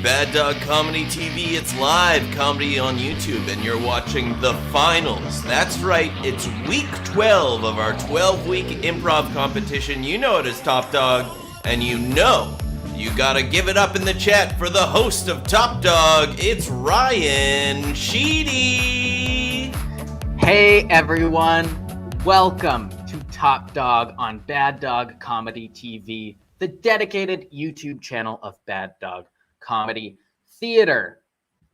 Bad Dog Comedy TV. It's live comedy on YouTube, and you're watching the finals. That's right, it's week 12 of our 12-week improv competition. You know it as Top Dog, and you know you gotta give it up in the chat for the host of Top Dog. It's Ryan Sheedy. Hey everyone, welcome to Top Dog on Bad Dog Comedy TV, the dedicated YouTube channel of Bad Dog Comedy Theater.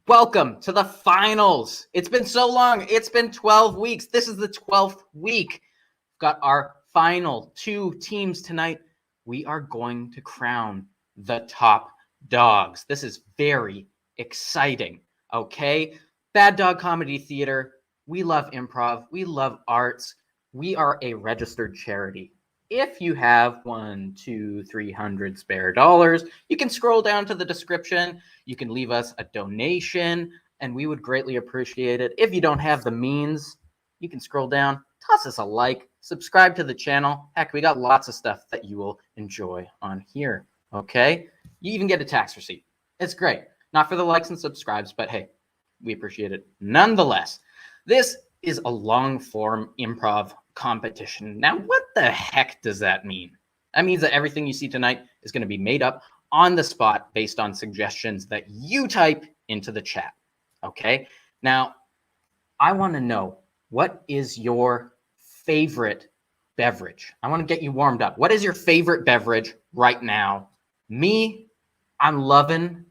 Welcome to the finals. It's been so long. It's been 12 weeks. This is the 12th week. We've got our final two teams tonight. We are going to crown the top dogs. This is very exciting, okay? Bad Dog Comedy Theater, we love improv. We love arts. We are a registered charity. If you have $100-300 spare dollars, you can scroll down to the description. You can leave us a donation, and we would greatly appreciate it. If you don't have the means, you can scroll down, toss us a like, subscribe to the channel. Heck, we got lots of stuff that you will enjoy on here, okay? You even get a tax receipt. It's great. Not for the likes and subscribes, but hey, we appreciate it nonetheless. This is a long-form improv competition. Now, what the heck does that mean? That means that everything you see tonight is going to be made up on the spot based on suggestions that you type into the chat, okay? Now, I want to know, what is your favorite beverage? I want to get you warmed up. What is your favorite beverage right now? Me, I'm loving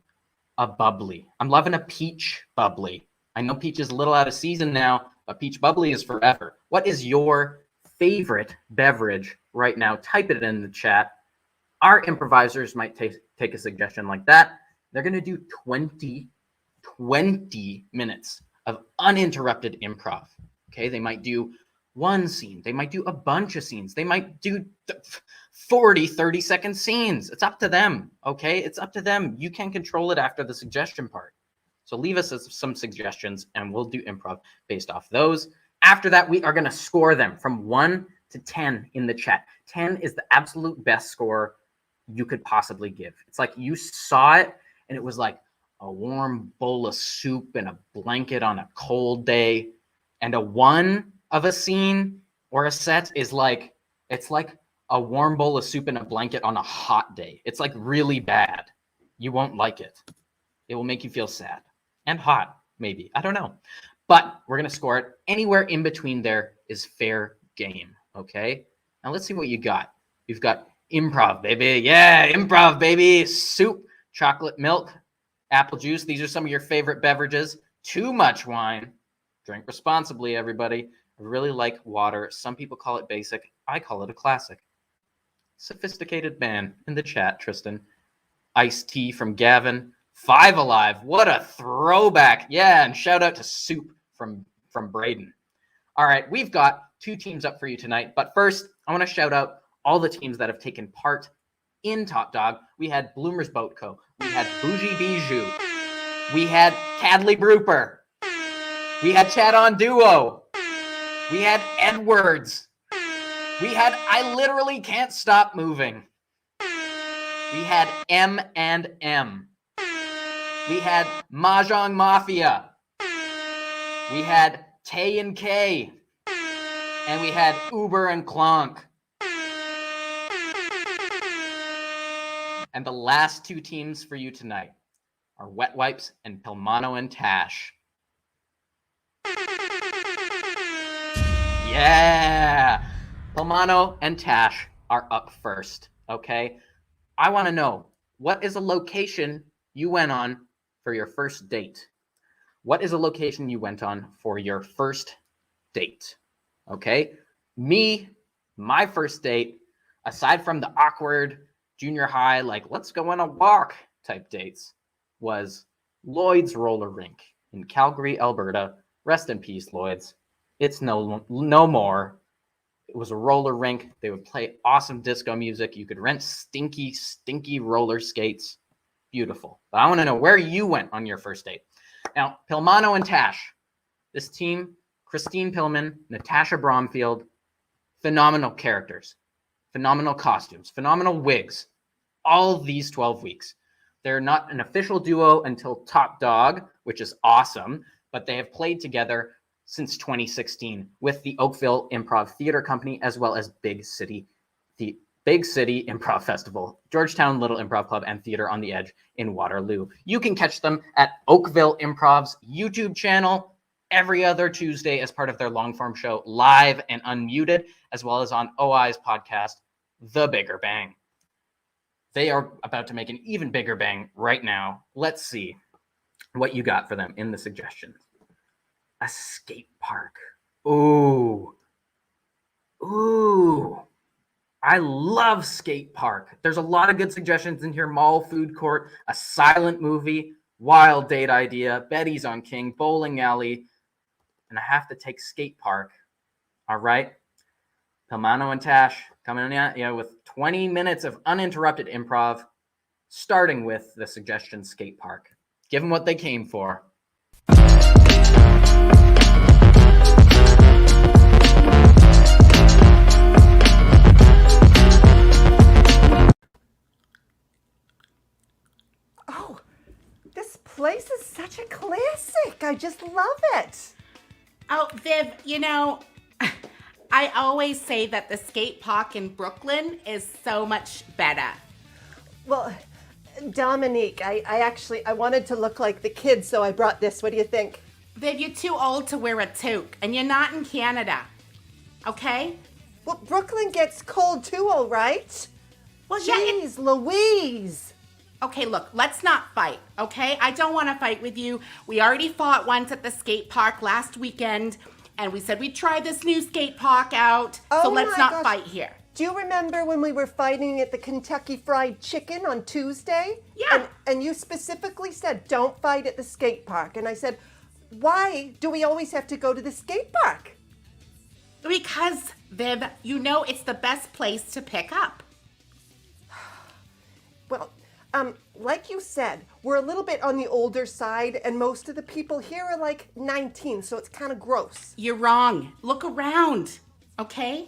a bubbly. I'm loving a peach bubbly. I know peach is a little out of season now, but peach bubbly is forever. What is your favorite beverage right now? Type it in the chat. Our improvisers might take a suggestion like that. They're going to do 20 minutes of uninterrupted improv. Okay, they might do one scene. They might do a bunch of scenes. They might do 40, 30-second scenes. It's up to them, okay? It's up to them. You can control it after the suggestion part. So leave us some suggestions, and we'll do improv based off those. After that, we are going to score them from 1 to 10 in the chat. 10 is the absolute best score you could possibly give. It's like you saw it, and it was like a warm bowl of soup and a blanket on a cold day. And a 1 of a scene or a set is like, it's like a warm bowl of soup and a blanket on a hot day. It's like really bad. You won't like it. It will make you feel sad. And hot, maybe. I don't know. But we're going to score it. Anywhere in between there is fair game, okay? Now let's see what you got. You've got improv, baby. Yeah, improv, baby. Soup, chocolate milk, apple juice. These are some of your favorite beverages. Too much wine. Drink responsibly, everybody. I really like water. Some people call it basic. I call it a classic. Sophisticated man in the chat, Tristan. Iced tea from Gavin. 5 Alive, what a throwback. Yeah, and shout out to Soup from Braden. All right, we've got 2 teams up for you tonight. But first, I want to shout out all the teams that have taken part in Top Dog. We had Bloomer's Boat Co. We had Bougie Bijou. We had Cadley Brooper. We had Chat on Duo. We had Edwards. We had I Literally Can't Stop Moving. We had M&M. We had Mahjong Mafia. We had Tay and K. And we had Uber and Clonk. And the last 2 teams for you tonight are Wet Wipes and PILLMANO and TASH. Yeah! PILLMANO and TASH are up first, okay? I want to know, what is a location you went on for your first date? What is a location you went on for your first date? Okay? Me, my first date, aside from the awkward junior high, like, let's go on a walk type dates, was Lloyd's Roller Rink in Calgary, Alberta. Rest in peace, Lloyd's. It's no more. It was a roller rink. They would play awesome disco music. You could rent stinky, stinky roller skates. Beautiful. But I want to know where you went on your first date. Now, PILLMANO and TASH. This team, Christine Pillman, Natasha Bromfield, phenomenal characters, phenomenal costumes, phenomenal wigs, all of these 12 weeks. They're not an official duo until Top Dog, which is awesome, but they have played together since 2016 with the Oakville Improv Theater Company, as well as Big City Improv Festival, Georgetown Little Improv Club, and Theater on the Edge in Waterloo. You can catch them at Oakville Improv's YouTube channel every other Tuesday as part of their long-form show, Live and Unmuted, as well as on OI's podcast, The Bigger Bang. They are about to make an even bigger bang right now. Let's see what you got for them in the suggestions. A skate park. Ooh. I love skate park. There's a lot of good suggestions in here. Mall, food court, a silent movie, wild date idea, Betty's on King, bowling alley, and I have to take skate park. All right. PILLMANO and TASH coming in with 20 minutes of uninterrupted improv, starting with the suggestion skate park. Give them what they came for. Oh, this place is such a classic. I just love it. Oh, Viv, I always say that the skate park in Brooklyn is so much better. Well, Dominique, I wanted to look like the kids, so I brought this. What do you think? Viv, you're too old to wear a toque, and you're not in Canada, okay? Well, Brooklyn gets cold too, all right? Well, yeah. Jeez, Louise. Okay, look, let's not fight, okay? I don't want to fight with you. We already fought once at the skate park last weekend, and we said we'd try this new skate park out, so let's not fight here. Do you remember when we were fighting at the Kentucky Fried Chicken on Tuesday? Yeah. And you specifically said, don't fight at the skate park. And I said, why do we always have to go to the skate park? Because, Viv, it's the best place to pick up. Well, like you said, we're a little bit on the older side, and most of the people here are like 19, so it's kind of gross. You're wrong. Look around, okay?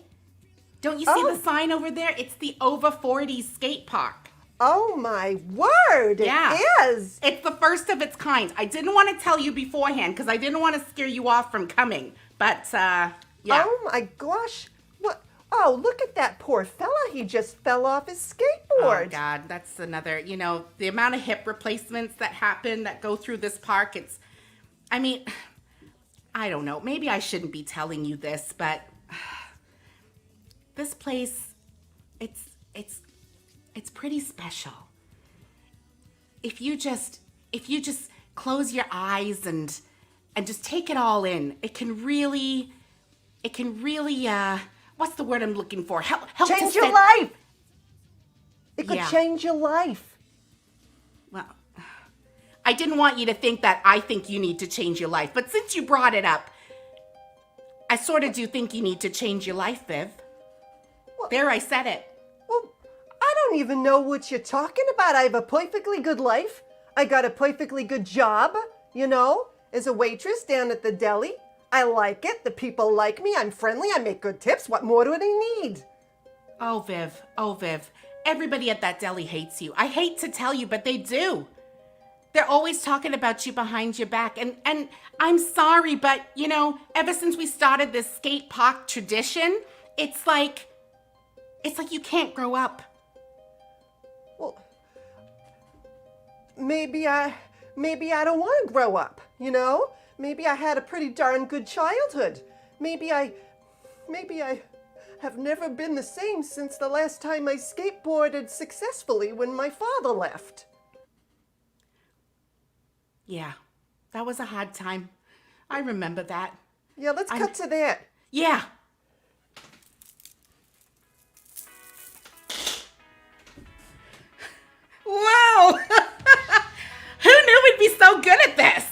Don't you see the sign over there? It's the over 40 skate park. Oh my word, Yeah. It is. It's the first of its kind. I didn't want to tell you beforehand because I didn't want to scare you off from coming, but yeah. Oh my gosh. What? Oh, look at that poor fella. He just fell off his skateboard. Oh God, that's another, the amount of hip replacements that go through this park, I don't know. Maybe I shouldn't be telling you this, but this place, it's pretty special. If you just close your eyes and just take it all in, it can really what's the word I'm looking for? Help Change to your life. It could Yeah. change your life. Well, I didn't want you to think that I think you need to change your life, but since you brought it up, I sort of do think you need to change your life, Viv. Well, There, I said it. Well, I don't even know what you're talking about. I have a perfectly good life. I got a perfectly good job, as a waitress down at the deli. I like it. The people like me. I'm friendly. I make good tips. What more do they need? Oh, Viv. Everybody at that deli hates you. I hate to tell you, but they do. They're always talking about you behind your back. And I'm sorry, but, ever since we started this skate park tradition, it's like you can't grow up. Well, maybe I don't want to grow up, Maybe I had a pretty darn good childhood. Maybe I have never been the same since the last time I skateboarded successfully when my father left. Yeah, that was a hard time. I remember that. Yeah, let's cut to that. Yeah. Wow! Who knew we'd be so good at this?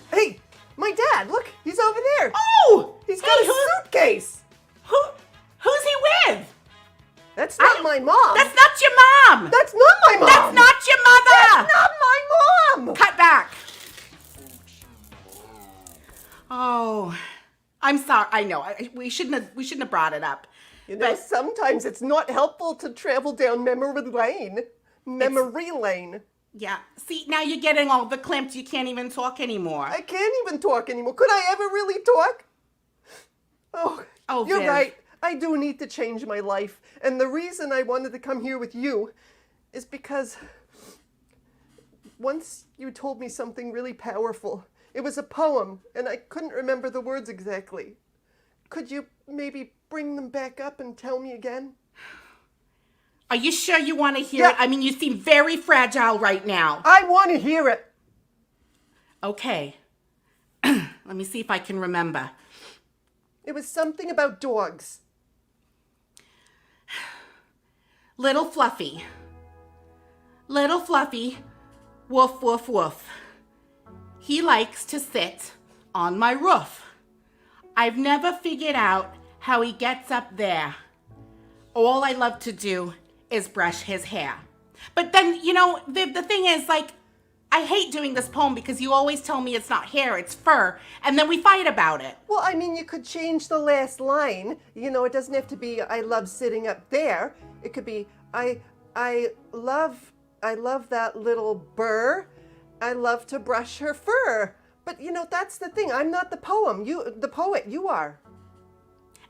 Hey, my dad, look, he's over there. Oh! He's got a suitcase. Who's he with? That's not my mom. That's not your mom! That's not my mom. That's not your mother! That's not my mom. Cut back. Oh, I'm sorry. I know. We shouldn't have brought it up. You know, But sometimes it's not helpful to travel down memory lane. Memory lane. yeah, see, now you're getting all verklempt. You can't even talk anymore. I can't even talk anymore. Could I ever really talk? Oh, you're Viv. right. I do need to change my life. And the reason I wanted to come here with you is because once you told me something really powerful. It was a poem, and I couldn't remember the words exactly. Could you maybe bring them back up and tell me again? Are you sure you want to hear Yeah. it? I mean, you seem very fragile right now. I want to hear it. Okay. Let me see if I can remember. It was something about dogs. Little Fluffy. Little Fluffy. Woof, woof, woof. He likes to sit on my roof. I've never figured out how he gets up there. All I love to do is brush his hair. But then, you know, the thing is, like, I hate doing this poem because you always tell me it's not hair, it's fur, and then we fight about it. Well, I mean, you could change the last line. You know, it doesn't have to be I love sitting up there. It could be I love that little burr. I love to brush her fur. But you know, that's the thing. I'm not the poem. The poet. You are.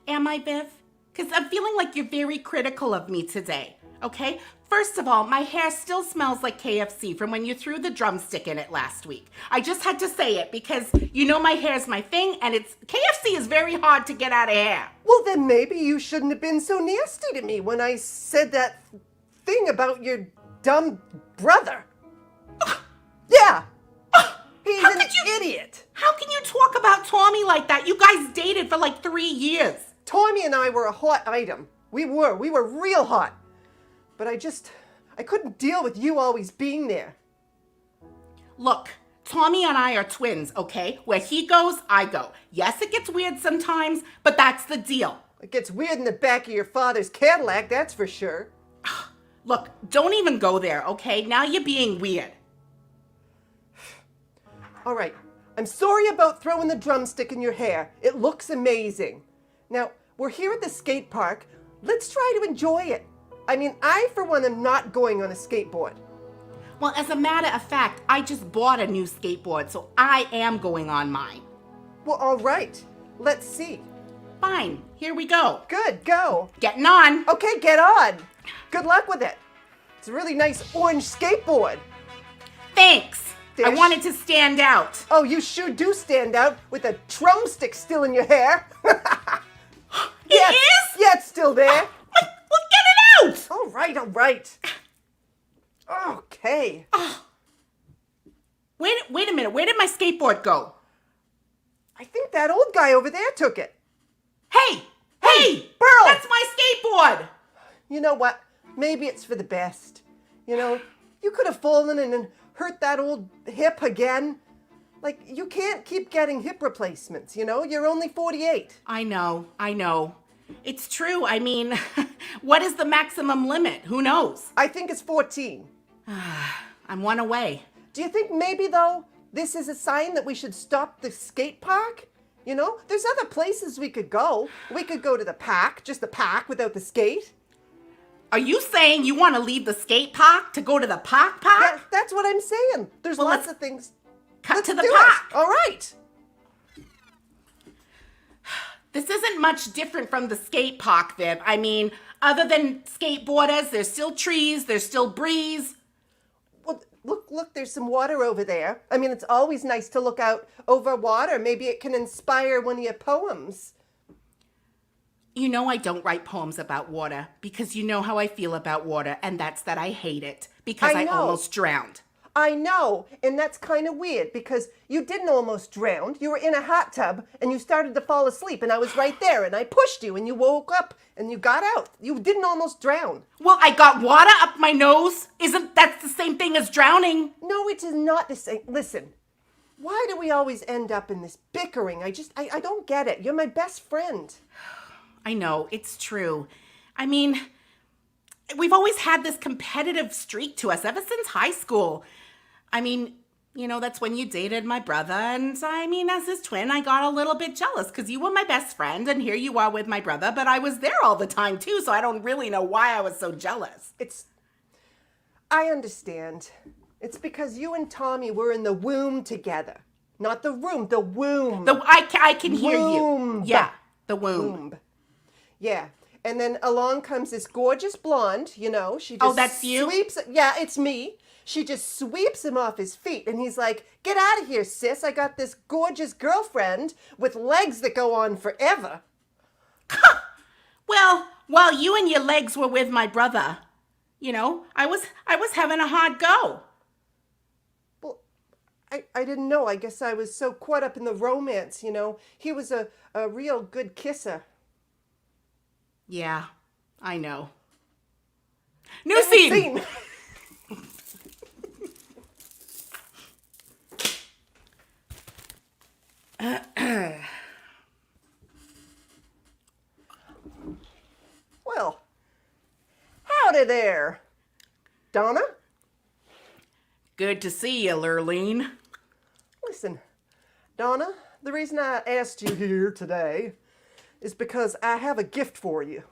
Am I, Viv? Because I'm feeling like you're very critical of me today, okay? First of all, my hair still smells like KFC from when you threw the drumstick in it last week. I just had to say it because you know my hair's my thing, and KFC is very hard to get out of hair. Well, then maybe you shouldn't have been so nasty to me when I said that thing about your dumb brother. Yeah. He's an idiot. How can you talk about Tommy like that? You guys dated for like 3 years. Tommy and I were a hot item. We were real hot. But I couldn't deal with you always being there. Look, Tommy and I are twins, okay? Where he goes, I go. Yes, it gets weird sometimes, but that's the deal. It gets weird in the back of your father's Cadillac, that's for sure. Look, don't even go there, okay? Now you're being weird. All right, I'm sorry about throwing the drumstick in your hair. It looks amazing. Now, we're here at the skate park. Let's try to enjoy it. I mean, I, for one, am not going on a skateboard. Well, as a matter of fact, I just bought a new skateboard, so I am going on mine. Well, all right. Let's see. Fine, here we go. Good, go. Getting on. Okay, get on. Good luck with it. It's a really nice orange skateboard. Thanks. I Dish. wanted to stand out. Oh, you sure do stand out with a drumstick still in your hair. It is? Yeah, it's still there. Well, get it out! All right, all right. Okay. Wait a minute. Where did my skateboard go? I think that old guy over there took it. Hey! Burl! That's my skateboard! You know what? Maybe it's for the best. You know, you could have fallen and hurt that old hip again. Like, you can't keep getting hip replacements, you know? You're only 48. I know. It's true. I mean, what is the maximum limit? Who knows? I think it's 14. I'm one away. Do you think maybe, though, this is a sign that we should stop the skate park? You know, there's other places we could go. We could go to the park, just the park without the skate. Are you saying you want to leave the skate park to go to the park? Yeah, that's what I'm saying. There's Well, lots let's of things. Cut Let's to the do park. it. All right. This isn't much different from the skate park, Viv. I mean, other than skateboarders, there's still trees, there's still breeze. Well, look, there's some water over there. I mean, it's always nice to look out over water. Maybe it can inspire one of your poems. You know I don't write poems about water because you know how I feel about water, and that's that I hate it because I know. almost drowned. I know, and that's kind of weird because you didn't almost drown. You were in a hot tub and you started to fall asleep, and I was right there, and I pushed you, and you woke up and you got out. You didn't almost drown. Well, I got water up my nose. Isn't that the same thing as drowning? No, it is not the same. Listen, why do we always end up in this bickering? I don't get it. You're my best friend. I know, it's true. I mean, we've always had this competitive streak to us ever since high school. I mean, that's when you dated my brother. And I mean, as his twin, I got a little bit jealous because you were my best friend and here you are with my brother, but I was there all the time too, so I don't really know why I was so jealous. I understand. It's because you and Tommy were in the womb together. Not the room, the womb. I can hear Womb. you. Yeah, the womb. Yeah. And then along comes this gorgeous blonde, she just that's you? sweeps, yeah, it's me. She just sweeps him off his feet and he's like, get out of here, sis. I got this gorgeous girlfriend with legs that go on forever. Well, while you and your legs were with my brother, I was having a hard go. Well, I didn't know. I guess I was so caught up in the romance, He was a real good kisser. Yeah, I know. New scene. Well, howdy there, Donna. Good to see you, Lurleen. Listen, Donna, the reason I asked you here today is because I have a gift for you.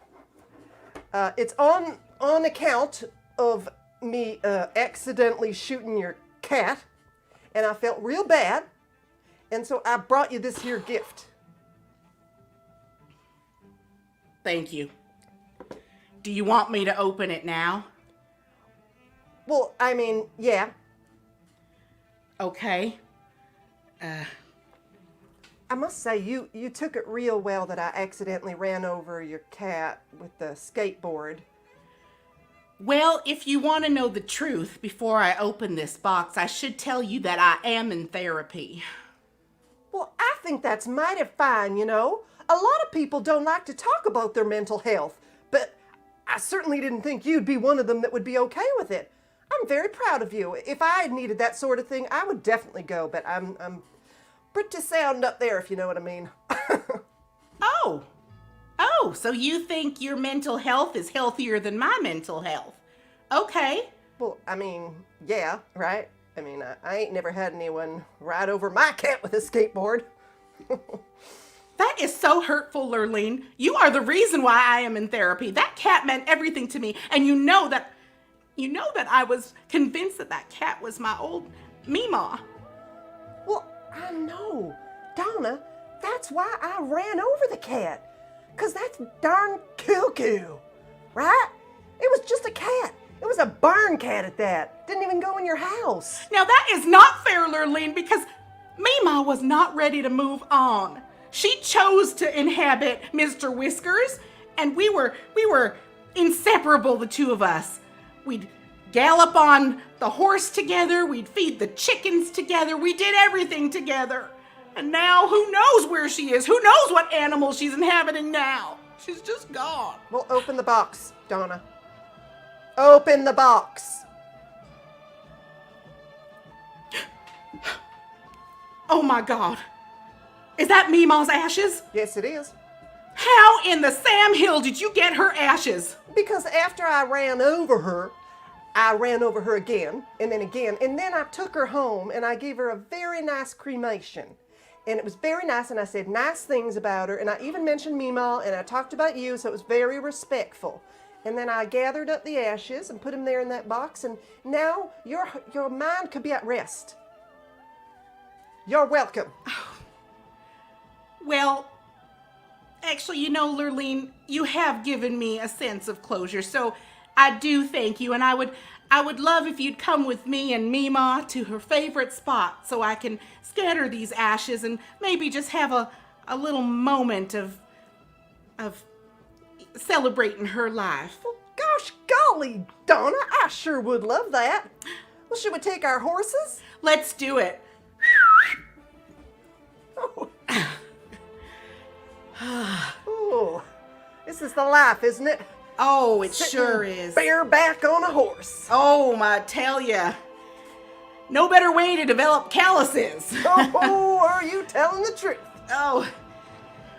It's on account of me accidentally shooting your cat, and I felt real bad, and so I brought you this here gift. Thank you. Do you want me to open it now? Well, I mean, yeah. Okay. I must say, you took it real well that I accidentally ran over your cat with the skateboard. Well, if you want to know the truth, before I open this box, I should tell you that I am in therapy. Well, I think that's mighty fine, A lot of people don't like to talk about their mental health, but I certainly didn't think you'd be one of them that would be okay with it. I'm very proud of you. If I needed that sort of thing, I would definitely go, but I'm pretty sound up there, if you know what I mean. Oh, so you think your mental health is healthier than my mental health? Okay. Well, I mean, yeah, right? I mean, I ain't never had anyone ride over my cat with a skateboard. That is so hurtful, Lurleen. You are the reason why I am in therapy. That cat meant everything to me, and you know that I was convinced that cat was my old Meemaw. Well, I know, Donna, that's why I ran over the cat. 'Cause that's darn cuckoo, right? It was just a cat. It was a barn cat at that. Didn't even go in your house. Now that is not fair, Lurleen, because Meemaw was not ready to move on. She chose to inhabit Mr. Whiskers, and we were inseparable, the two of us. We'd gallop on the horse together, we'd feed the chickens together, we did everything together. And now who knows where she is? Who knows what animal she's inhabiting now? She's just gone. Well, open the box, Donna. Open the box. Oh my God. Is that Meemaw's ashes? Yes, it is. How in the Sam Hill did you get her ashes? Because after I ran over her again, and then I took her home and I gave her a very nice cremation. And it was very nice, and I said nice things about her, and I even mentioned Meemaw, and I talked about you, so it was very respectful. And then I gathered up the ashes and put them there in that box, and now your mind could be at rest. You're welcome. Well, actually, Lurleen, you have given me a sense of closure, so I do thank you, and I would love if you'd come with me and Meemaw to her favorite spot so I can scatter these ashes and maybe just have a little moment of celebrating her life. Well, gosh golly, Donna, I sure would love that. Well, should we take our horses? Let's do it. Oh, this is the life, isn't it? Oh, it Sitting sure is. Bareback on a horse. Oh, I tell ya. No better way to develop calluses. Oh, are you telling the truth? Oh.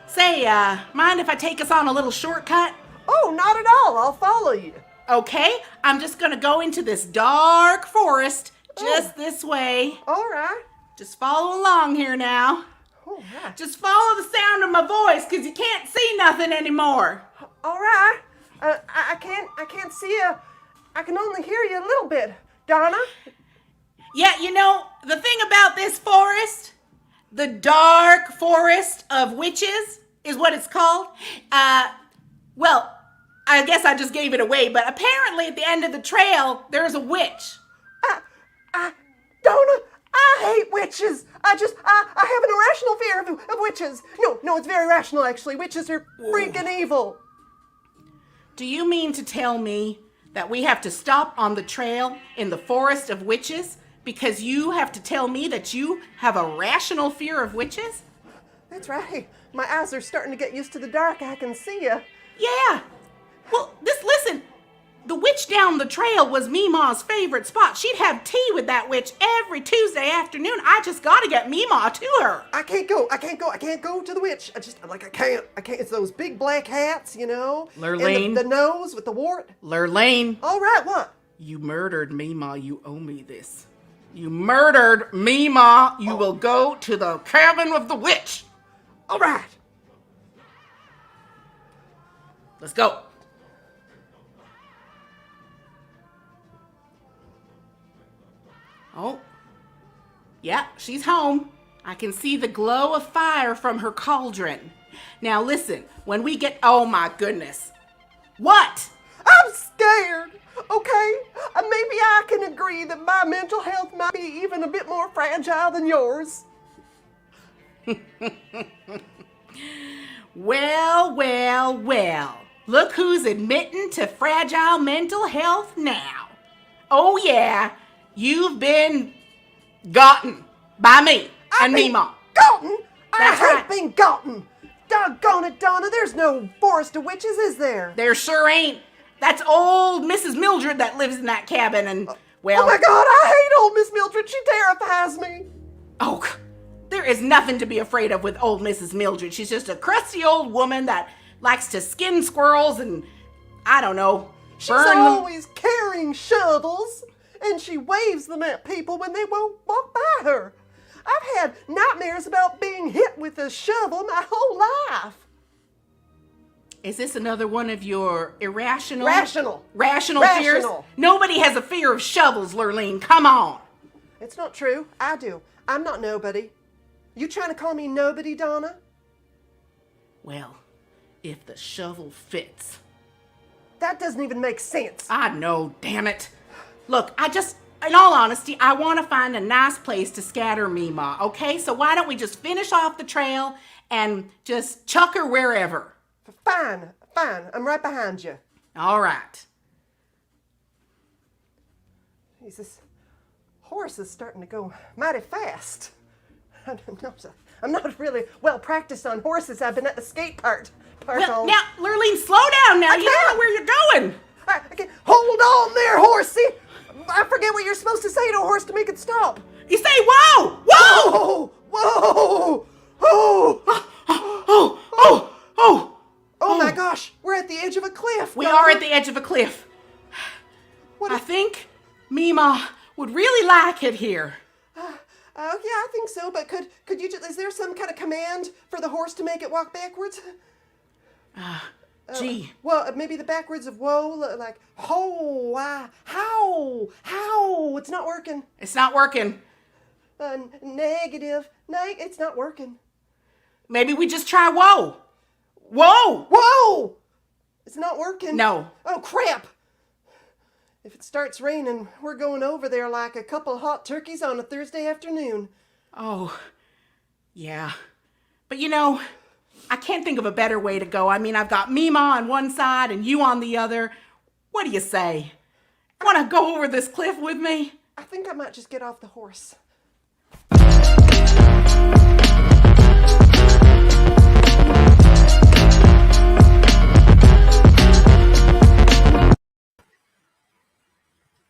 Say, mind if I take us on a little shortcut? Oh, not at all. I'll follow you. Okay, I'm just gonna go into this dark forest Just this way. All right. Just follow along here now. All right. Just follow the sound of my voice, because you can't see nothing anymore. All right. I can't see you. I can only hear you a little bit. Donna? Yeah, you know, the thing about this forest, the dark forest of witches is what it's called. Well, I guess I just gave it away, but apparently at the end of the trail, there's a witch. Donna, I hate witches. I have an irrational fear of witches. No, it's very rational, actually. Witches are freaking evil. Do you mean to tell me that we have to stop on the trail in the forest of witches because you have to tell me that you have a rational fear of witches? That's right. My eyes are starting to get used to the dark. I can see you. Yeah. Well, listen. The witch down the trail was Meemaw's favorite spot. She'd have tea with that witch every Tuesday afternoon. I just gotta get Meemaw to her. I can't go to the witch. I can't. It's those big black hats, you know? Lurlane. And the nose with the wart. Lurlane. All right, what? You murdered Meemaw. You owe me this. You murdered Meemaw. You will go to the cabin of the witch. All right. Let's go. Oh, yeah, she's home. I can see the glow of fire from her cauldron. Now listen, when we get, oh my goodness. What? I'm scared, okay? Maybe I can agree that my mental health might be even a bit more fragile than yours. Well. Look who's admitting to fragile mental health now. Oh yeah, you've been gotten by me and Meemaw. Gotten? That's I hate right. being gotten. Doggone it, Donna, there's no forest of witches, is there? There sure ain't. That's old Mrs. Mildred that lives in that cabin and, well... Oh my God, I hate old Miss Mildred. She terrifies me. Oh, there is nothing to be afraid of with old Mrs. Mildred. She's just a crusty old woman that likes to skin squirrels and, I don't know, She's burn them. always carrying shovels, and she waves them at people when they won't walk by her. I've had nightmares about being hit with a shovel my whole life. Is this another one of your irrational... Rational fears? Nobody has a fear of shovels, Lurleen. Come on. It's not true. I do. I'm not nobody. You trying to call me nobody, Donna? Well, if the shovel fits. That doesn't even make sense. I know, damn it. Look, in all honesty, I want to find a nice place to scatter Meemaw, okay? So why don't we just finish off the trail and just chuck her wherever? Fine. I'm right behind you. All right. Jesus, horse is starting to go mighty fast. I'm not really well practiced on horses. I've been at the skate park Well, all... now, Lurleen, slow down now. You don't know where you're going. Okay, hold on there, horsey. I forget what you're supposed to say to a horse to make it stop. You say, whoa, whoa. Whoa! Oh my gosh, we're at the edge of a cliff. We are at the edge of a cliff. I think Meemaw would really like it here. Yeah, I think so, but could you just, is there some kind of command for the horse to make it walk backwards? Gee. Well, maybe the backwards of whoa, like ho, how, it's not working. It's not working. Negative, it's not working. Maybe we just try whoa. Whoa. Whoa! It's not working. No. Oh, crap. If it starts raining, we're going over there like a couple hot turkeys on a Thursday afternoon. Oh, yeah. But you know, I can't think of a better way to go. I mean, I've got Meemaw on one side and you on the other. What do you say? Want to go over this cliff with me? I think I might just get off the horse.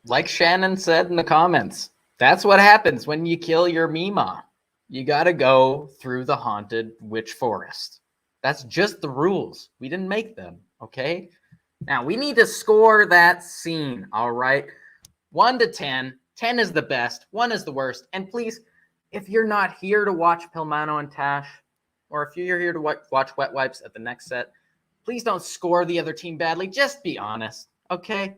Like Shannon said in the comments, that's what happens when you kill your Meemaw. You gotta go through the haunted witch forest. That's just the rules. We didn't make them, okay? Now, we need to score that scene, all right? 1 to 10. 10 is the best, 1 is the worst. And please, if you're not here to watch PILLMANO and TASH, or if you're here to watch Wet Wipes at the next set, please don't score the other team badly. Just be honest, okay?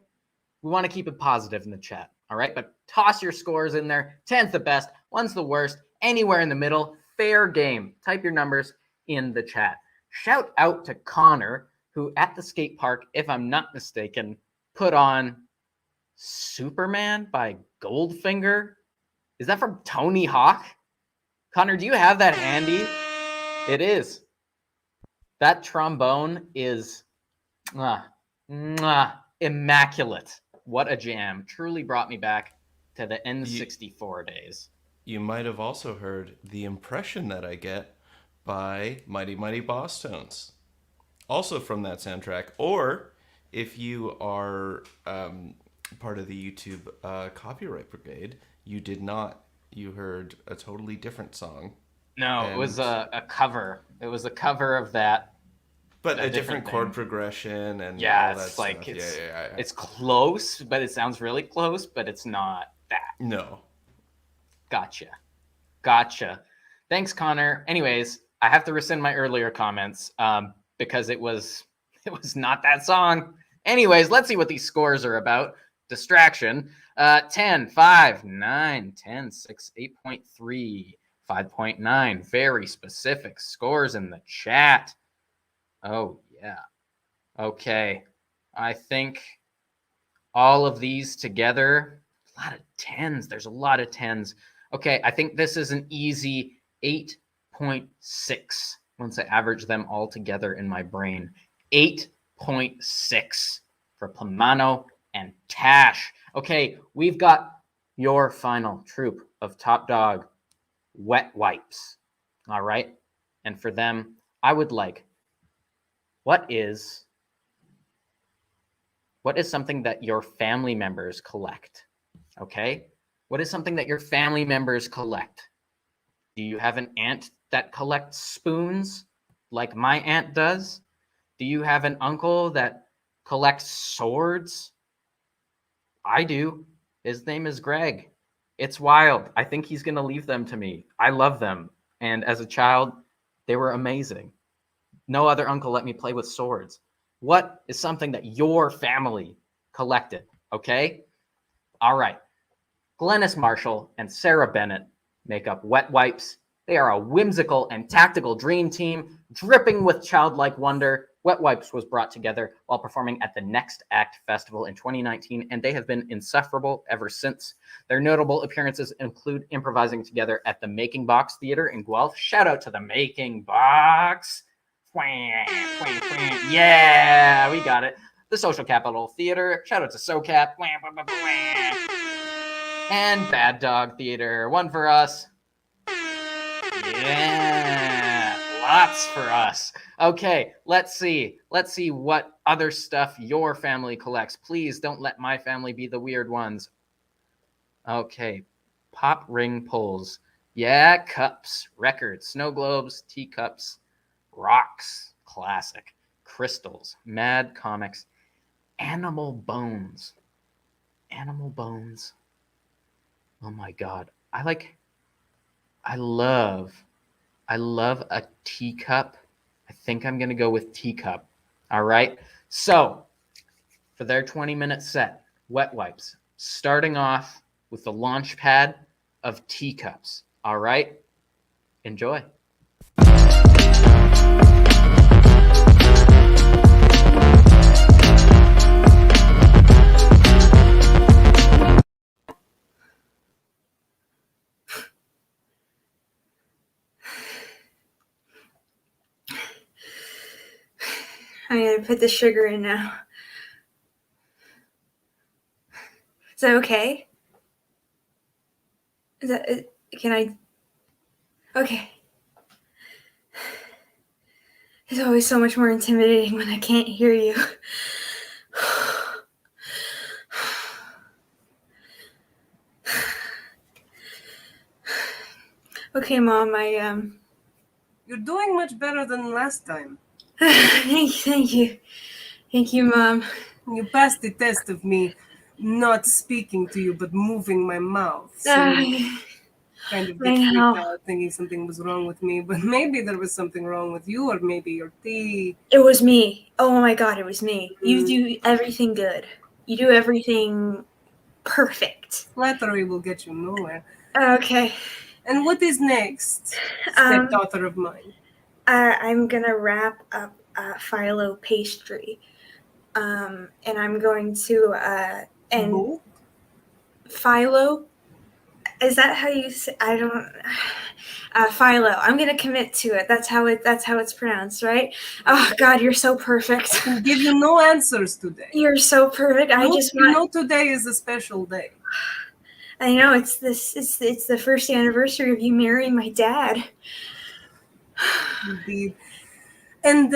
We want to keep it positive in the chat, all right? But toss your scores in there. 10's the best, 1's the worst, anywhere in the middle, fair game. Type your numbers in the chat. Shout out to Connor, who at the skate park, if I'm not mistaken, put on Superman by Goldfinger. Is that from Tony Hawk? Connor, do you have that handy? It is. That trombone is immaculate. What a jam. Truly brought me back to the N64 days. You might have also heard the impression that I get by Mighty Mighty Boss Tones, also from that soundtrack. Or if you are part of the YouTube copyright brigade, you did not. You heard a totally different song. No, it was a cover. It was a cover of that. But a different chord progression and yeah, all that it's like stuff. It's close, but it sounds really close, but it's not that. No. Gotcha. Thanks, Connor. Anyways, I have to rescind my earlier comments because it was not that song. Anyways, let's see what these scores are about. Distraction. 10, 5, 9, 10, 6, 8.3, 5.9. Very specific scores in the chat. Oh, yeah. Okay. I think all of these together, a lot of 10s. There's a lot of 10s. Okay, I think this is an easy 8.6 once I average them all together in my brain. 8.6 for PILLMANO and TASH. Okay, we've got your final troop of top dog Wet Wipes. All right? And for them, I would like, what is something that your family members collect? Okay? What is something that your family members collect? Do you have an aunt that collects spoons like my aunt does? Do you have an uncle that collects swords? I do. His name is Greg. It's wild. I think he's going to leave them to me. I love them. And as a child, they were amazing. No other uncle let me play with swords. What is something that your family collected? Okay? All right. Glenys Marshall and Sarah Bennett make up Wet Wipes. They are a whimsical and tactical dream team, dripping with childlike wonder. Wet Wipes was brought together while performing at the Next Act Festival in 2019, and they have been insufferable ever since. Their notable appearances include improvising together at the Making Box Theater in Guelph. Shout out to the Making Box. Yeah, we got it. The Social Capital Theater. Shout out to SoCap. And Bad Dog Theater. One for us. Yeah, lots for us. Okay, let's see. Let's see what other stuff your family collects. Please don't let my family be the weird ones. Okay, pop ring pulls. Yeah, cups, records, snow globes, teacups, rocks, classic, crystals, mad comics, animal bones. Animal bones. Oh my God. I love a teacup. I think I'm going to go with teacup. All right. So for their 20-minute set, Wet Wipes, starting off with the launch pad of teacups. All right. Enjoy. I'm gonna put the sugar in now. Is that okay? Can I? Okay. It's always so much more intimidating when I can't hear you. Okay, Mom, You're doing much better than last time. Thank you. Thank you, Mom. You passed the test of me not speaking to you, but moving my mouth. So I kind of I get freaked know. out thinking something was wrong with me, but maybe there was something wrong with you, or maybe your tea. It was me. Oh my god, it was me. You do everything good. You do everything perfect. Flattery will get you nowhere. Okay. And what is next, Um, stepdaughter of mine? I'm gonna wrap up phyllo pastry. And I'm going to and Bull? phyllo. Is that how you say? I don't. Philo. I'm gonna commit to it. That's how it's pronounced, right? Oh God, you're so perfect. I can give you no answers today. You're so perfect. I just You want. know today is a special day. I know it's this. It's the first anniversary of you marrying my dad. Indeed. And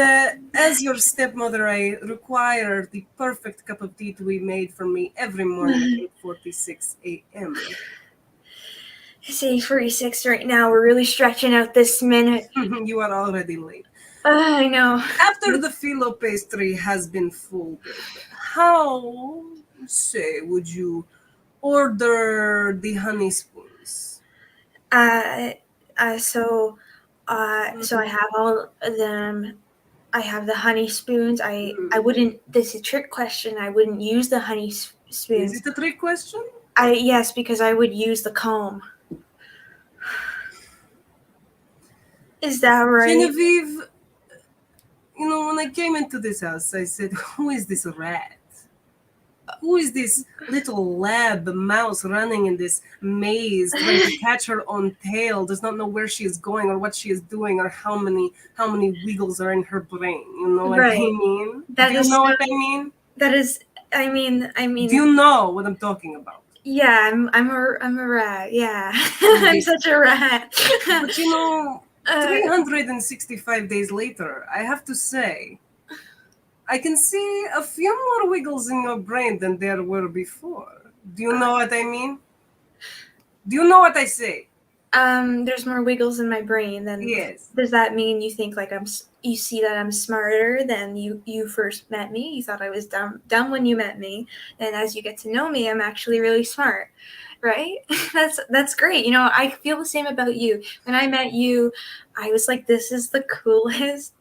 as your stepmother, I require the perfect cup of tea to be made for me every morning at 8:46 a.m. It's 8:46 right now. We're really stretching out this minute. You are already late. I know. After the phyllo pastry has been folded, how, say, would you order the honey spoons? So I have all of them. I have the honey spoons. I wouldn't. This is a trick question. I wouldn't use the honey spoons. Is it a trick question? Yes, because I would use the comb. Is that right? Genevieve, you know, when I came into this house, I said, who is this rat? Who is this little lab mouse running in this maze, trying to catch her own tail, does not know where she is going or what she is doing or how many wiggles are in her brain? You know what I Right. mean? That Do you is know so- what I mean? That is. I mean. Do you know what I'm talking about? Yeah, I'm a rat. Yeah, I'm such a rat. But you know, 365 days later, I have to say, I can see a few more wiggles in your brain than there were before. Do you know what I mean? Do you know what I say? There's more wiggles in my brain than. Yes. Does that mean you think like you see that I'm smarter than you first met me? You thought I was dumb when you met me, and as you get to know me, I'm actually really smart, right? That's great. You know, I feel the same about you. When I met you, I was like, this is the coolest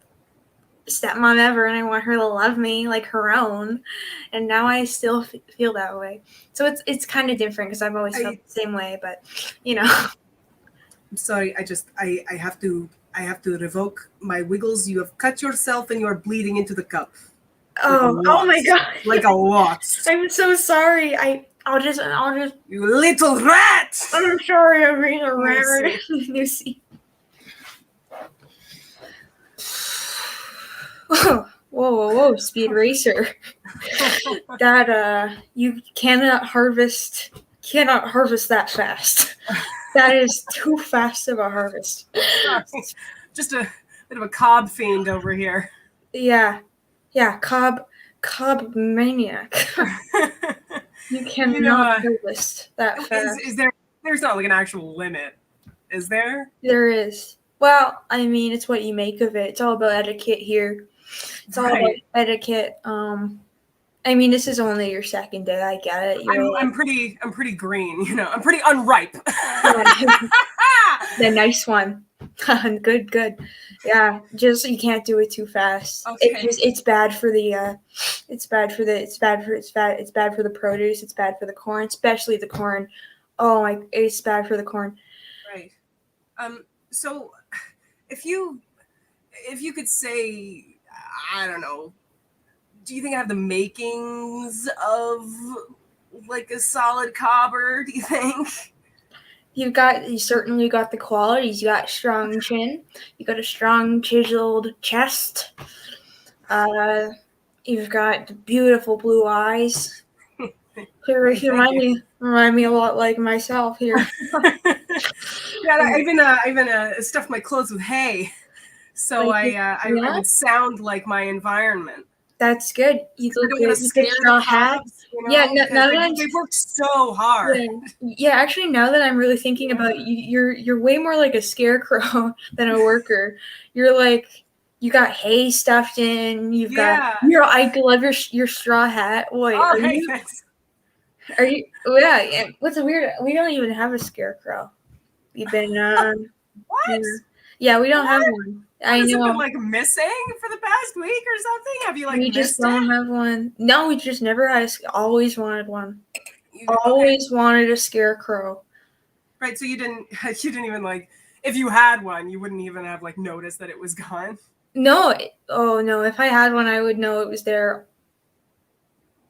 stepmom ever, and I want her to love me like her own. And now I still feel that way. So it's kind of different because I've always felt the same way. But you know. I'm sorry, I have to revoke my wiggles. You have cut yourself and you are bleeding into the cup. Oh my god. Like a lot. I'm so sorry. I'll just You little rat! I'm sorry, I'm being a rat. Lucy. Whoa, speed racer. That you cannot harvest that fast. That is too fast of a harvest. Just a bit of a cob fiend over here. Yeah, cob maniac. You cannot harvest that fast. Is there's not like an actual limit, is there? There is. Well, I mean, it's what you make of it. It's all about etiquette here. It's all about etiquette. I mean, this is only your second day. I get it. I'm pretty green, you know. I'm pretty unripe. The nice one. Good. Yeah, just you can't do it too fast. Okay. It's bad for the it's bad for the produce. It's bad for the corn, especially the corn. Oh my, it's bad for the corn. Right. So if you could say, I don't know, do you think I have the makings of like a solid cobber, do you think? You certainly got the qualities. You got a strong chin. You got a strong chiseled chest. You've got beautiful blue eyes. You remind me a lot like myself here. Yeah, I've been stuffed my clothes with hay, so I would sound like my environment. That's good. You look don't good. want to You scare get straw the hat. cops, you know, Yeah, now because that they worked so hard. yeah, actually, now that I'm really thinking about you, you're way more like a scarecrow than a worker. You're like, you got hay stuffed in. You've got I love your straw hat. Wait, Oh, hey, thanks. Are you? Yeah. What's weird? We don't even have a scarecrow. We've been What? Yeah, we don't have What? one. I Has it know. been like missing for the past week or something? Have you like We just missed don't it? have one. No, we just never had. Always wanted one. Okay. Always wanted a scarecrow. Right, so you didn't even like, if you had one, you wouldn't even have like noticed that it was gone. No. Oh no. If I had one, I would know it was there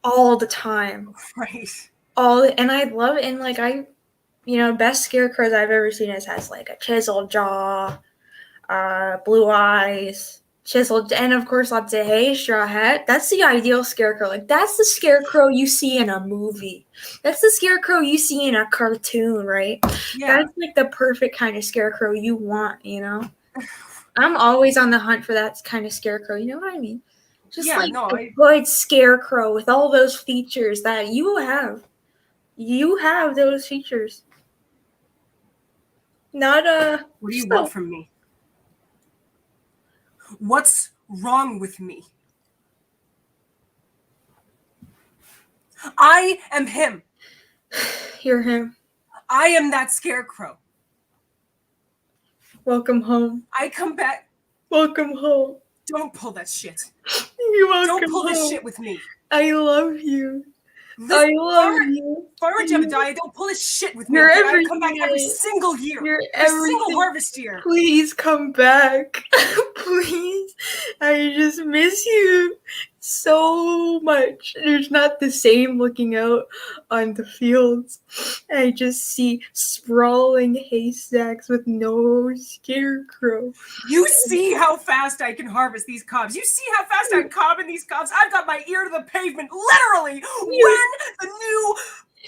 all the time. Right. And I love it. And like best scarecrows I've ever seen has like a chiseled jaw, blue eyes, chiseled, and of course lots of hay, straw hat. That's the ideal scarecrow. Like that's the scarecrow you see in a movie. That's the scarecrow you see in a cartoon, right? Yeah. That's like the perfect kind of scarecrow you want, I'm always on the hunt for that kind of scarecrow. You know what I mean? Just Yeah, like no, a good scarecrow with all those features that you have. You have those features. Not What do you want from me? What's wrong with me? I am him. You're him. I am that scarecrow. Welcome home. I come back. Welcome home. Don't pull that shit. You're welcome Don't pull home. this shit with me. I love you. This, I love you. If I were Jebediah, don't pull this shit with me. You're Okay? I come back everything. every single year. You're every single everything. harvest year. Please come back. Please. I just miss you so much. There's not the same looking out on the fields. I just see sprawling haystacks with no scarecrow. You see how fast I can harvest these cobs. You see how fast I cob in these cobs. I've got my ear to the pavement, literally, when the new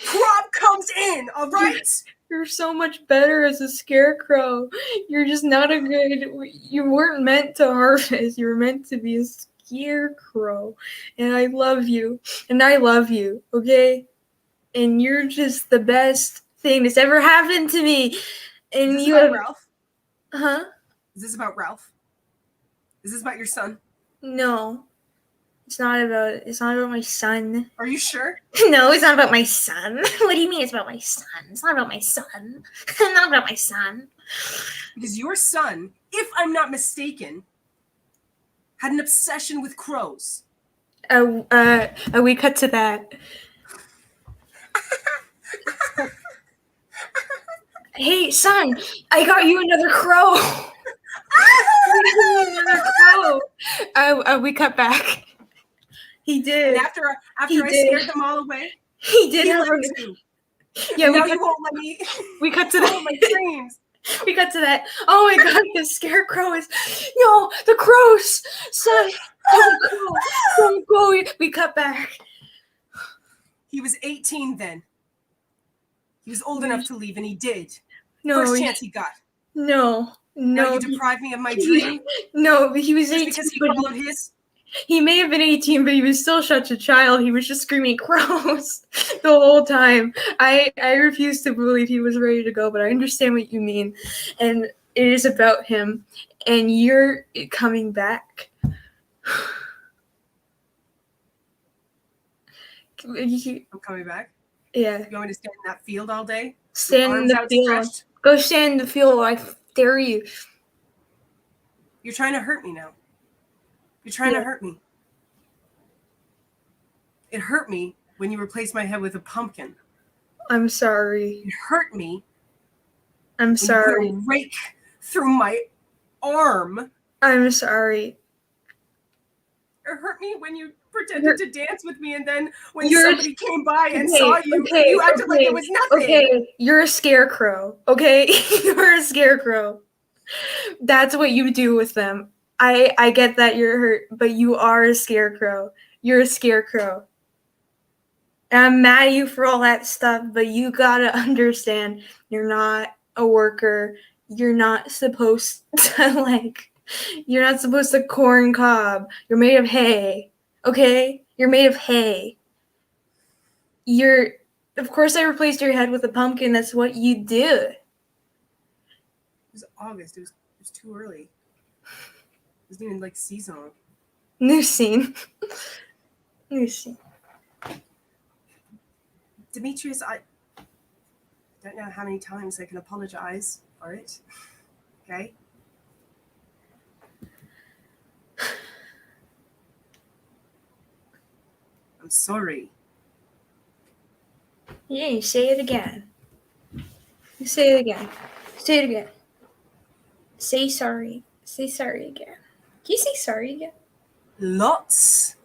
crop comes in, all right? You're so much better as a scarecrow. You're just not a good. You weren't meant to harvest. You were meant to be a scarecrow. And I love you. And I love you, okay? And you're just the best thing that's ever happened to me. And Is this you about have. Ralph? Huh? Is this about Ralph? Is this about your son? No. It's not about my son. Are you sure? No, it's not about my son. What do you mean it's about my son? It's not about my son. It's not about my son. Because your son, if I'm not mistaken, had an obsession with crows. We cut to that. Hey, son, I got you another crow. We cut back. He did. And after I scared them all away, he did. he let me too. Yeah, now you won't let me. We cut to that. My dreams. We got to that. Oh my god, the scarecrow is. No, the crows. Son, don't go. We cut back. He was 18 then. He was old enough to leave, and he did. No, First chance he got. No. Now you deprived me of my dream. No, he was 18. Because he followed his. He may have been 18, but he was still such a child. He was just screaming crows the whole time. I refuse to believe he was ready to go, but I understand what you mean. And it is about him. And you're coming back. I'm coming back. Yeah. You want me to stand in that field all day? Stand in the field. Outstretched? Go stand in the field. I dare you. You're trying to hurt me now. You're trying to hurt me. It hurt me when you replaced my head with a pumpkin. I'm sorry. It hurt me. I'm sorry. You put a rake through my arm. I'm sorry. It hurt me when you pretended to dance with me, and then when You're- somebody came by and saw you, you acted like it was nothing. Okay, you're a scarecrow. Okay, you're a scarecrow. That's what you do with them. I get that you're hurt, but you are a scarecrow. You're a scarecrow. And I'm mad at you for all that stuff, but you gotta understand you're not a worker. You're not supposed to you're not supposed to corn cob. You're made of hay. Okay? You're made of hay. Of course I replaced your head with a pumpkin. That's what you do. It was August. It was too early. It wasn't even seasonal. New scene. New scene. Demetrius, I don't know how many times I can apologize for it. Okay? I'm sorry. Yeah, you say it again. You say it again. Say it again. Say sorry. Say sorry again. Can you say sorry again? Lots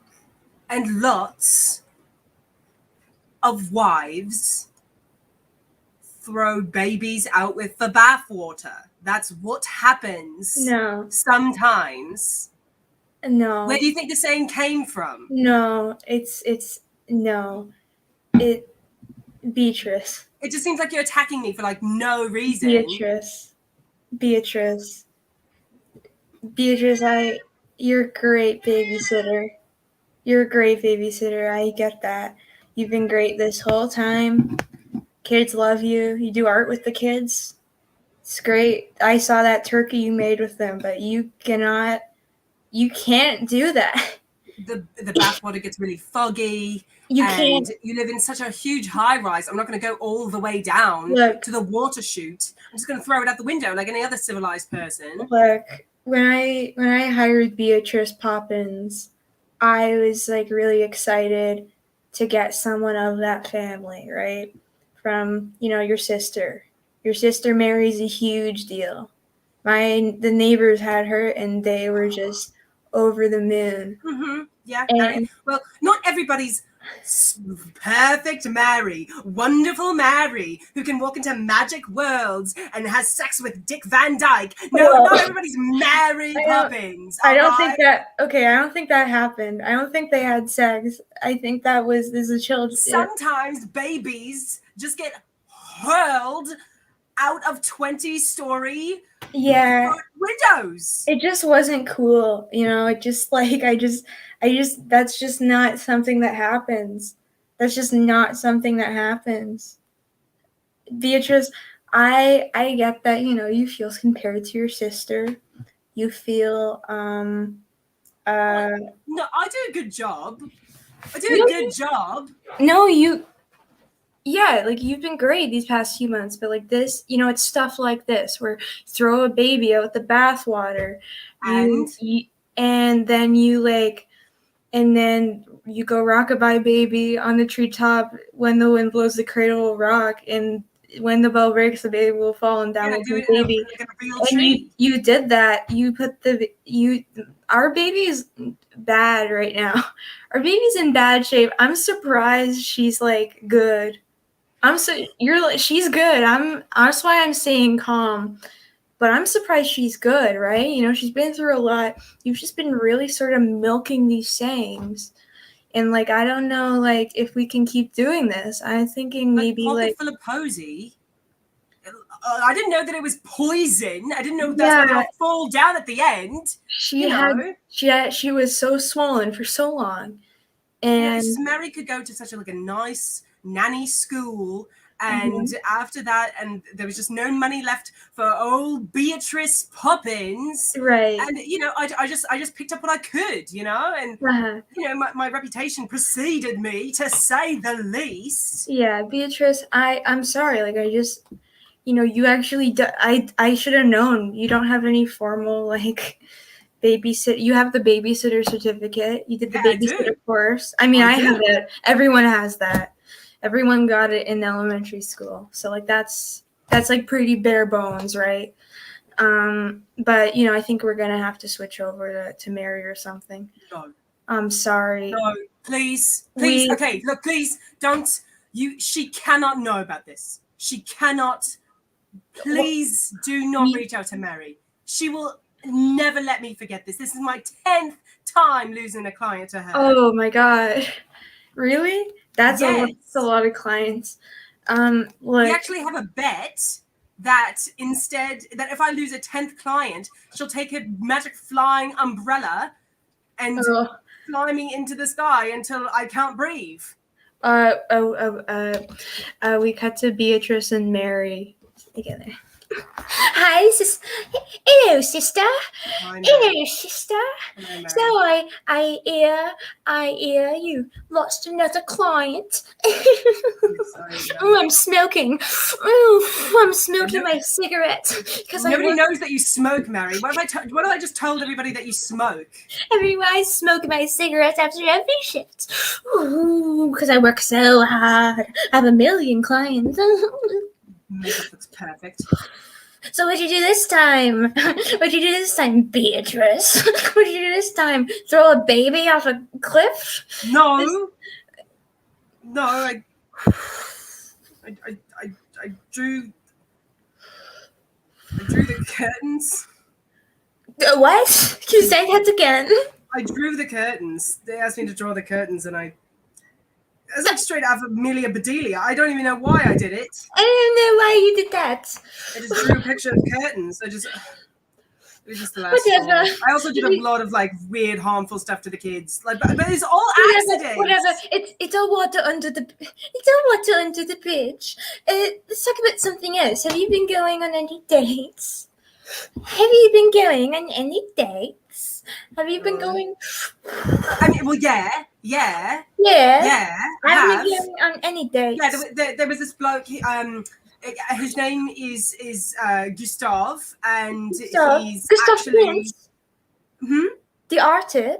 and lots of wives throw babies out with the bathwater. That's what happens No. sometimes. No. Where do you think the saying came from? No. It's no. Beatrice. It just seems like you're attacking me for like no reason. Beatrice, you're a great babysitter. You're a great babysitter. I get that. You've been great this whole time. Kids love you. You do art with the kids. It's great. I saw that turkey you made with them, but you can't do that. The bathwater gets really foggy. You and can't. You live in such a huge high rise. I'm not going to go all the way down to the water chute. I'm just going to throw it out the window like any other civilized person. Look, when I hired Beatrice Poppins, I was like really excited to get someone of that family, right? From, your sister. Your sister Mary's a huge deal. The neighbors had her and they were just over the moon. Mm-hmm. Yeah. And, well, not everybody's perfect Mary, wonderful Mary, who can walk into magic worlds and has sex with Dick Van Dyke. No, not everybody's Mary Poppins. I don't think that happened. I don't think they had sex. I think there's a child. Sometimes babies just get hurled out of 20-story windows. It just wasn't cool, it just that's just not something that happens. That's just not something that happens. Beatrice, I get that, you feel compared to your sister. You feel No, I do a good job. No, yeah, you've been great these past few months, but this, it's stuff like this where you throw a baby out with the bathwater, and then you go rockabye baby on the treetop. When the wind blows, the cradle will rock, and when the bell breaks, the baby will fall and down with the baby. And you did that. You put our baby's bad right now. Our baby's in bad shape. I'm surprised she's good. She's good. That's why I'm staying calm. But I'm surprised she's good, right? She's been through a lot. You've just been really sort of milking these sayings. And I don't know if we can keep doing this. I'm thinking maybe pocket full of posy. I didn't know that it was poison. I didn't know that's why it'll fall down at the end. She was so swollen for so long. And Mary could go to such a nice nanny school, and after that, and there was just no money left for old Beatrice Poppins, right? And I just picked up what I could, and my reputation preceded me, to say the least. Yeah, Beatrice, I'm sorry. You actually I should have known. You don't have any formal babysit. You have the babysitter certificate. You did the babysitter course. I have it. Everyone has that. Everyone got it in elementary school. So that's pretty bare bones, right? But I think we're gonna have to switch over to Mary or something. No. I'm sorry. No, please. Okay, look, please don't. She cannot know about this. She cannot. Please do not reach out to Mary. She will never let me forget this. This is my 10th time losing a client to her. Oh my God. Really? That's a lot of clients. We actually have a bet that if I lose a 10th client, she'll take a magic flying umbrella and fly me into the sky until I can't breathe. We cut to Beatrice and Mary together. Hi, hello, sister. I know. Hello, sister. Hello, Mary. So I hear you lost another client. Oh, I'm smoking. Oh, I'm smoking my cigarette because Nobody knows that you smoke, Mary. What have I just told everybody that you smoke? I smoke my cigarettes after every shift. Because I work so hard. I have a million clients. Makeup looks perfect. So what'd you do this time? What'd you do this time, Beatrice? What'd you do this time? Throw a baby off a cliff? No. No, I drew the curtains. What? Can you say that again? I drew the curtains. They asked me to draw the curtains, and it's like straight out of Amelia Bedelia. I don't even know why I did it. I don't know why you did that. I just drew a picture of curtains. It was just the last Whatever. one. I also did a lot of like weird, harmful stuff to the kids. Like, but it's all accidents. Whatever. It's all water under the bridge. Let's talk about something else. Have you been going on any dates? Have you been going on any dates? Have you been going? I mean, well, yeah. Yeah. I Have have. you been on any dates? Yeah, there was this bloke. His name is Gustav, and he's Gustav actually. Prince? Hmm? The artist.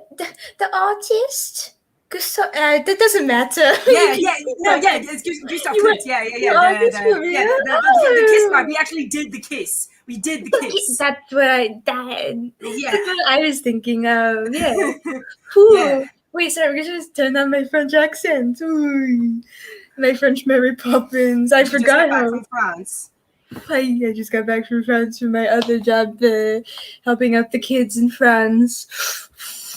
The artist. Gustav. That doesn't matter. It's Gustav Klimt. The kiss part. We actually did the kiss. We did the kiss. That's what I was thinking of. Yeah. Yeah. Wait, sorry, we just turn on my French accent. Ooh. My French Mary Poppins. I forgot back how. from France. I just got back from France from my other job, helping out the kids in France.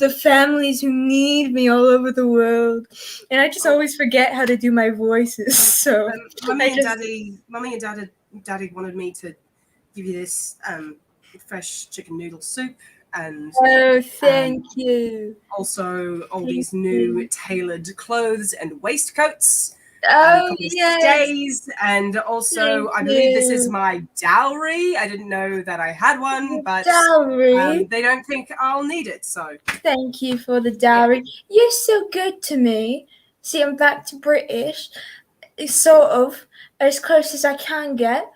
The families who need me all over the world. And I just always forget how to do my voices. So Mummy and Daddy wanted me to give you this fresh chicken noodle soup, and thank you. also all these new tailored clothes and waistcoats. Yes. Stays, and also I believe this is my dowry. I didn't know that I had one, but dowry. They don't think I'll need it. So thank you for the dowry. Yeah. You're so good to me. See, I'm back to British, sort of as close as I can get.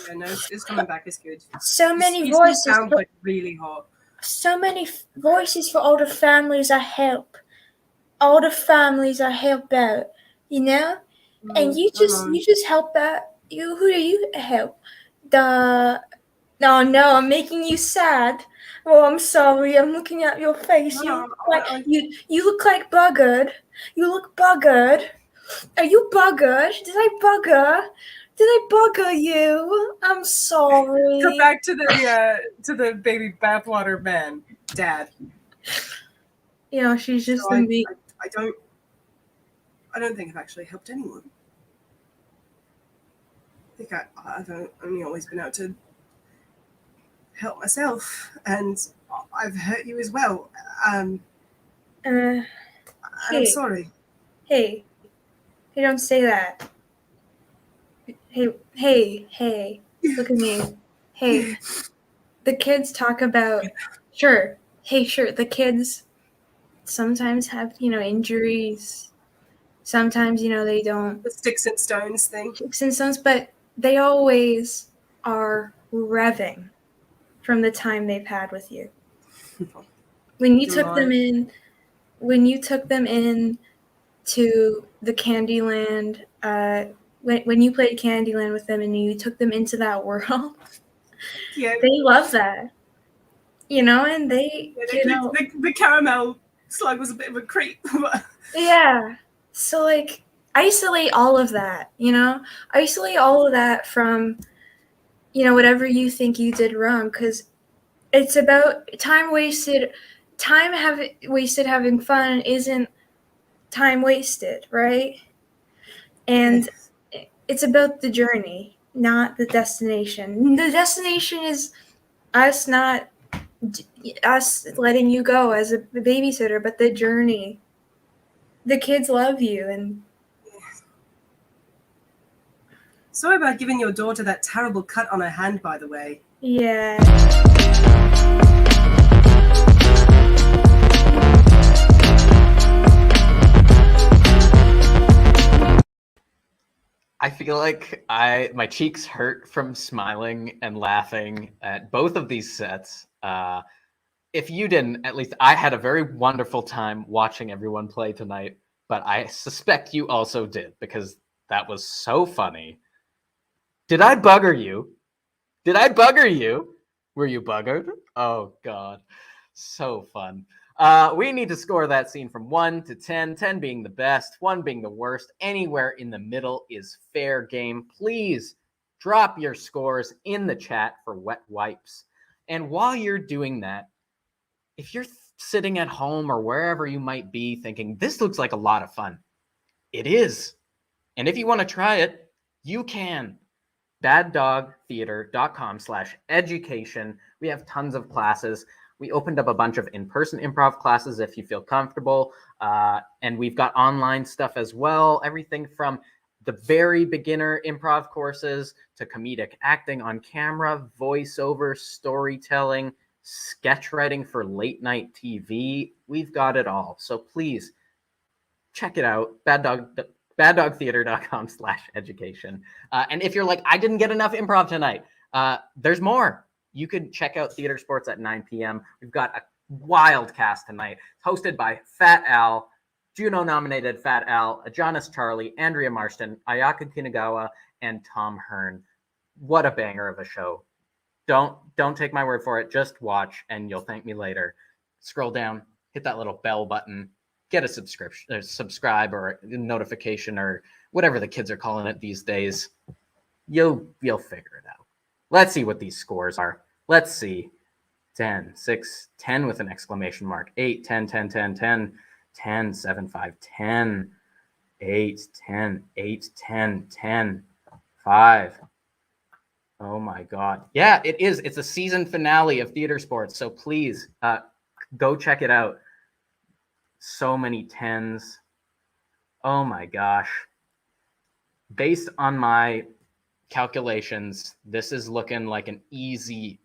Yeah, no, it's coming back. It's good. So many you voices. Sound like really hot. So many voices for all the families I help. All the families I help out. You know. And you just help out. Who do you help? No, I'm making you sad. Oh, I'm sorry. I'm looking at your face. You look like buggered. You look buggered. Are you buggered? Did I bugger you? I'm sorry. Come back to the baby bathwater man, Dad. You know, she's just so I don't think I've actually helped anyone. I think I've only always been out to help myself, and I've hurt you as well. I'm sorry. Hey, don't say that. Hey, look at me. Hey, the kids talk about, sure, the kids sometimes have, injuries. Sometimes, they don't. The sticks and stones thing. Sticks and stones, but they always are revving from the time they've had with you. When you took them in to the Candyland, when you played Candyland with them and you took them into that world, yeah, they love that. And the caramel slug was a bit of a creep. Yeah. So, isolate all of that, Isolate all of that from, whatever you think you did wrong, because it's about time wasted. Wasted having fun isn't time wasted, right? And it's about the journey, not the destination. The destination is us letting you go as a babysitter, but the journey. The kids love you, and Sorry about giving your daughter that terrible cut on her hand, by the way. Yeah. I feel like my cheeks hurt from smiling and laughing at both of these sets. If you didn't, at least I had a very wonderful time watching everyone play tonight, but I suspect you also did because that was so funny. Did I bugger you? Did I bugger you? Were you buggered? Oh, God. So fun. We need to score that scene from 1 to 10, 10 being the best, 1 being the worst. Anywhere in the middle is fair game. Please drop your scores in the chat for wet wipes. And while you're doing that, if you're sitting at home or wherever you might be thinking, this looks like a lot of fun, it is. And if you want to try it, you can. baddogtheater.com/education. We have tons of classes. We opened up a bunch of in-person improv classes if you feel comfortable. And we've got online stuff as well. Everything from the very beginner improv courses to comedic acting on camera, voiceover, storytelling, sketch writing for late night TV. We've got it all. So please check it out. baddogtheater.com/education. And if you're like, I didn't get enough improv tonight, there's more. You could check out Theater Sports at 9 p.m. We've got a wild cast tonight, hosted by Fat Al, Juno-nominated Fat Al, Adonis Charlie, Andrea Marston, Ayaka Kinagawa, and Tom Hearn. What a banger of a show. Don't take my word for it. Just watch, and you'll thank me later. Scroll down, hit that little bell button, get a subscription, or subscribe, or a notification, or whatever the kids are calling it these days. You'll figure it out. Let's see what these scores are. Let's see. 10, 6, 10 with an exclamation mark. 8, 10, 10, 10, 10, 10, 7, 5, 10, 8, 10, 8, 10, 10, 5. Oh my God. Yeah, it is. It's a season finale of Theater Sports. So please go check it out. So many 10s. Oh my gosh. Based on my calculations, this is looking like an easy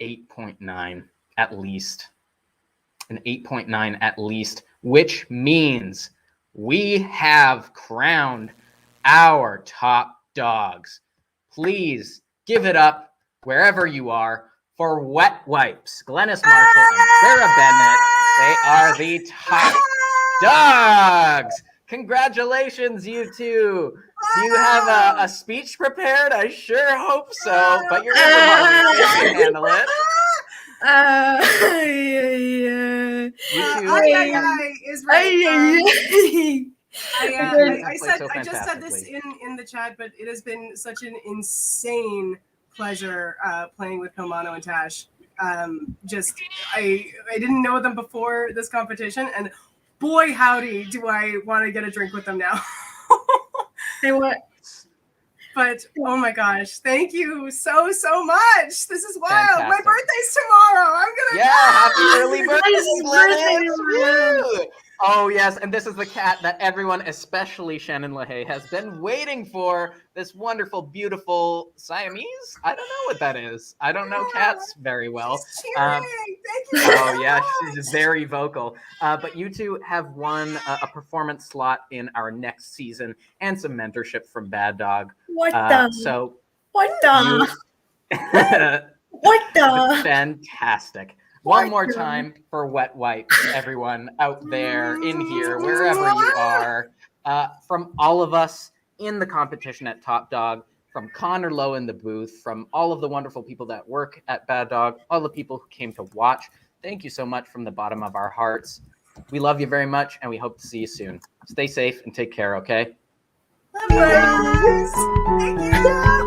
8.9 at least. An 8.9 at least, which means we have crowned our top dogs. Please give it up wherever you are for Wet Wipes, Glenys Marshall and Sarah Bennett. They are the top dogs. Congratulations, you two. Do you have a speech prepared? I sure hope so, but you're everybody. You can handle it. Is right. I just said this in the chat, but it has been such an insane pleasure playing with PILLMANO and TASH. I didn't know them before this competition, and boy howdy do I want to get a drink with them now. But oh my gosh, thank you so much. This is wild. Fantastic. My birthday's tomorrow. I'm gonna happy early birthday. Oh yes, and this is the cat that everyone, especially Shannon Lahaie, has been waiting for. This wonderful, beautiful Siamese. I don't know what that is. I don't know cats very well. Thank you. Oh yeah, she's very vocal. But you two have won a performance slot in our next season and some mentorship from Bad Dog. What the? Fantastic. One more time for Wet Wipes, everyone out there, in here, wherever you are. From all of us in the competition at Top Dog, from Connor Lowe in the booth, from all of the wonderful people that work at Bad Dog, all the people who came to watch, thank you so much from the bottom of our hearts. We love you very much, and we hope to see you soon. Stay safe and take care, okay? Love you guys. Thank you.